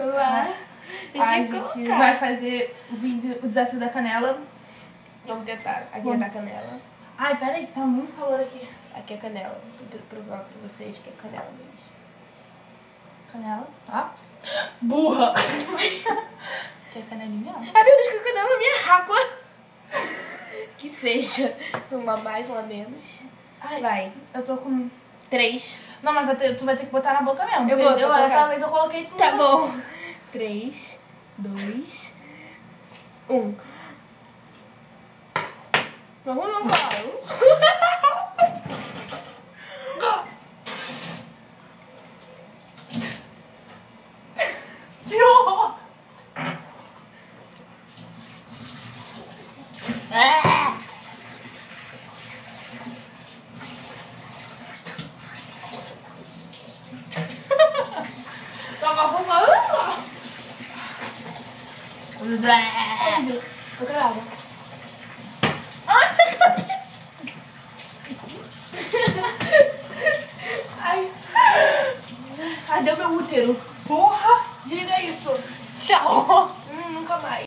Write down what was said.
Lá. A gente vai fazer o vídeo, o desafio da canela. Vamos tentar. Aqui é da canela. Ai, peraí, que tá muito calor aqui. Aqui é canela. Vou provar pra vocês que é canela mesmo. Canela, tá? Burra! Que é canelinha? Ai, meu Deus, que canela na minha água. Que seja. Uma mais, uma menos. Ai, Vai. eu tô com... 3. Não, mas tu vai ter que botar na boca mesmo. Eu vou, entendeu? vou colocar. Aquela vez eu coloquei tudo. Tá bom. 3, 2, 1. Vamos não, claro. Que horror! Eu quero água. Ai, minha cabeça! Ai. Ai, deu meu útero. Porra! Diga isso. Tchau. Nunca mais.